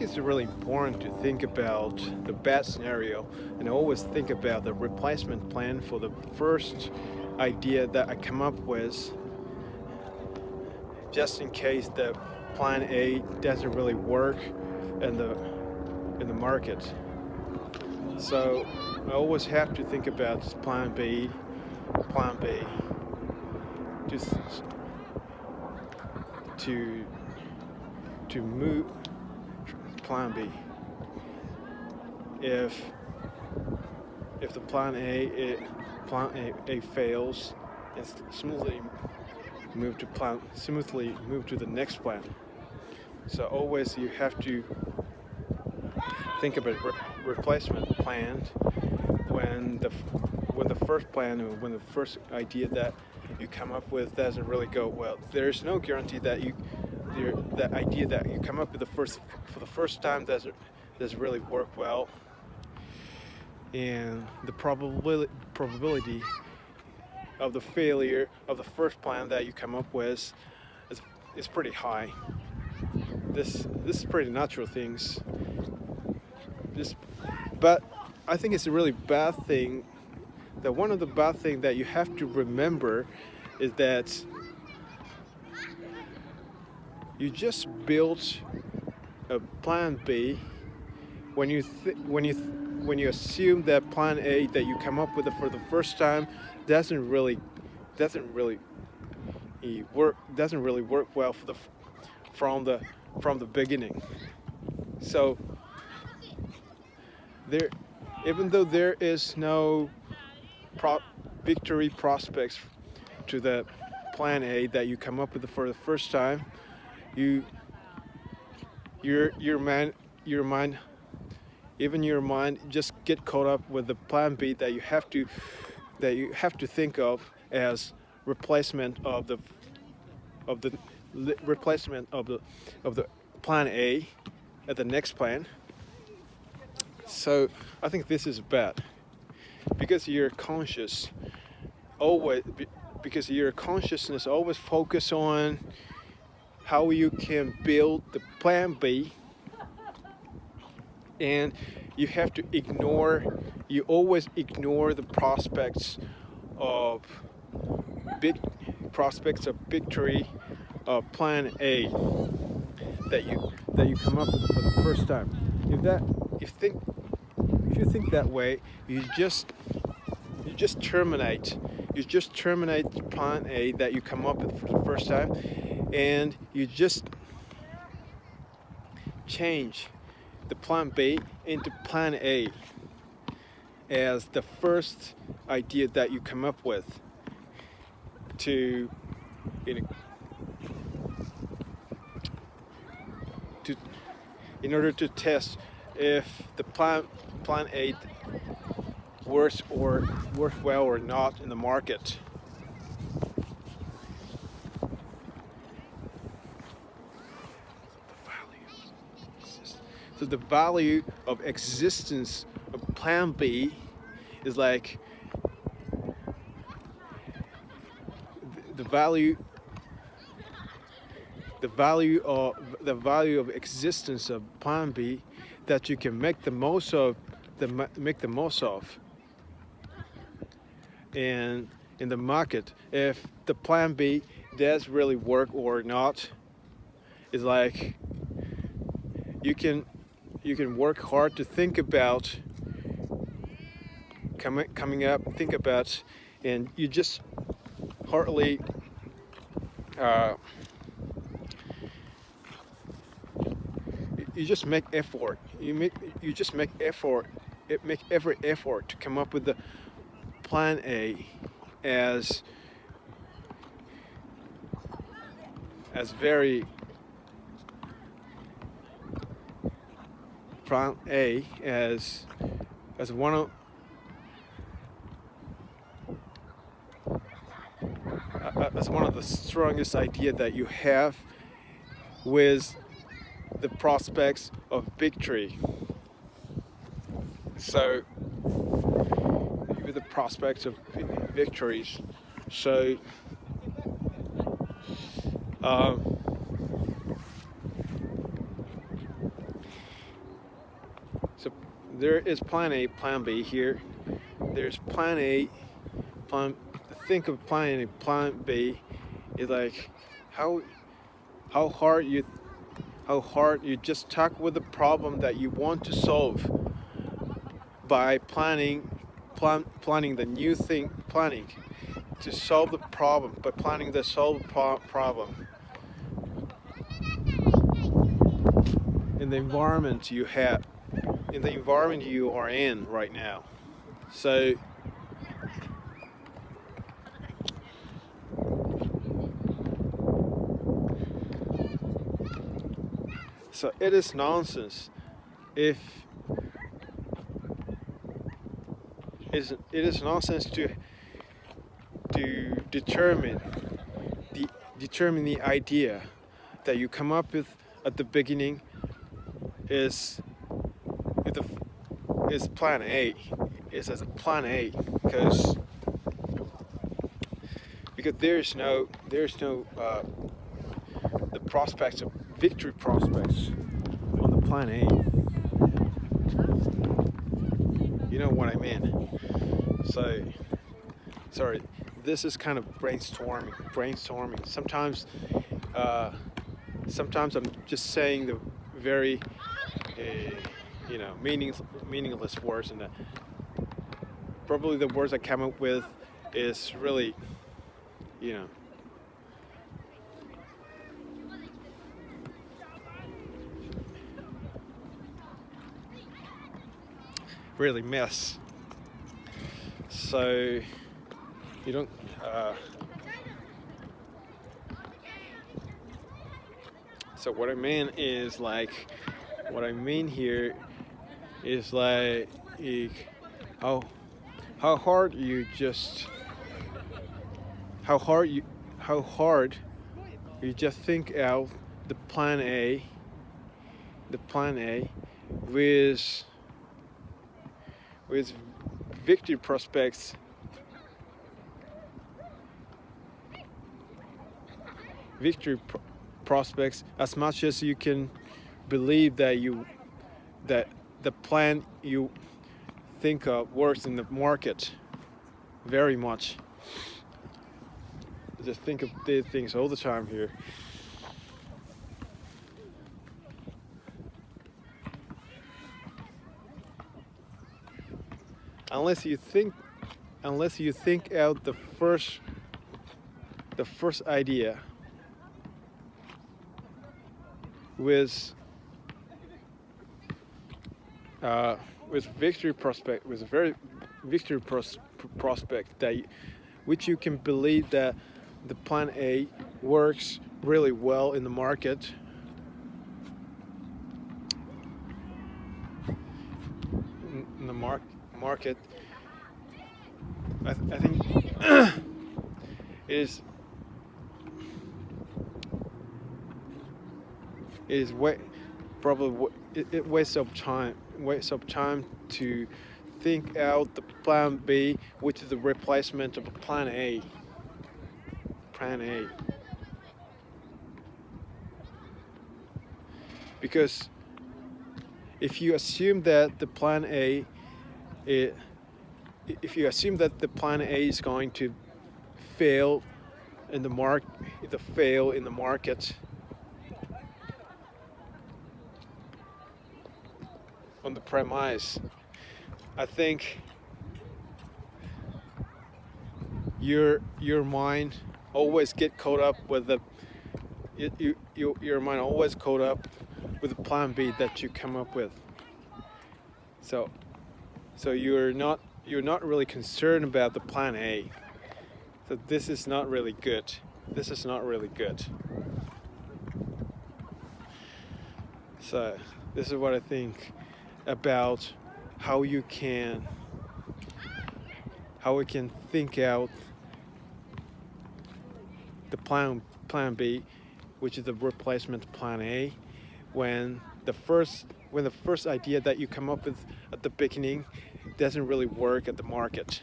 think it's really important to think about the bad scenario and always think about the replacement plan for the first idea that I come up with, just in case the plan A doesn't really work in the market. So I always have to think about plan B, just to move plan B. If the plan A fails, and smoothly move to the next plan. So always you have to think about replacement plan when the first plan or when the first idea that you come up with doesn't really go well. There's no guarantee that that idea that you come up with for the first time doesn't really work well, and the probability of the failure of the first plan that you come up with is pretty high. This is pretty natural things. This, but I think it's a really bad thing. That one of the bad things that you have to remember is that you just built a plan B when you assume that plan A that you come up with for the first time doesn't really work well from the beginning. So there, even though there is no victory prospects to the plan A that you come up with for the first time, you your mind even your mind just get caught up with the plan B that you have to think of as replacement of the replacement of the plan A at the next plan. So I think this is bad because your consciousness always focus on how you can build the plan B, and you always ignore the of prospects of victory of plan A that you come up with for the first time. If you think that way, you just terminate plan A that you come up with for the first time, and you just change the plan B into plan A as the first idea that you come up with to in order to test if the plan A works well or not in the market. So the value of existence of plan B is like the value of existence of plan B that you can make the most of and in the market. If the plan B does really work or not, is like you can work hard to think about think about, and you just hardly you just make effort. Make every effort to come up with the plan A as very plan A as one of the strongest idea that you have with the prospects of victory. So with the prospects of victories. So there is plan A, plan B here. There's plan A, plan. Think of plan A, plan B. Is like how how hard you how hard you just tackle with the problem that you want to solve by planning the new thing, planning to solve the problem by planning the problem in the environment you have, in the environment you are in right now. So it is nonsense if it is nonsense to determine the idea that you come up with at the beginning is is plan A, is as a plan A, because there's no the prospects of victory prospects on the plan A. You know what I mean? So sorry, this is kind of brainstorming. Sometimes I'm just saying the very meaningless words, and probably the words I come up with is really really mess. So you don't so what I mean here is like how hard you just think out the plan A with victory prospects as much as you can believe that the plan you think of works in the market very much. Just think of these things all the time here. Unless you think out the first idea with victory prospect, with a very victory prospect which you can believe that the plan A works really well in the market. In the market, I think is probably it wastes of time to think out the plan B, which is the replacement of plan A. Because if you assume that the plan A is going to fail in the market on the premise, I think your mind always get caught up with your mind always caught up with the plan B that you come up with. So you're not really concerned about the plan A. So this is not really good. So this is what I think about how we can think out the plan B, which is the replacement plan A, when the first idea that you come up with at the beginning doesn't really work at the market.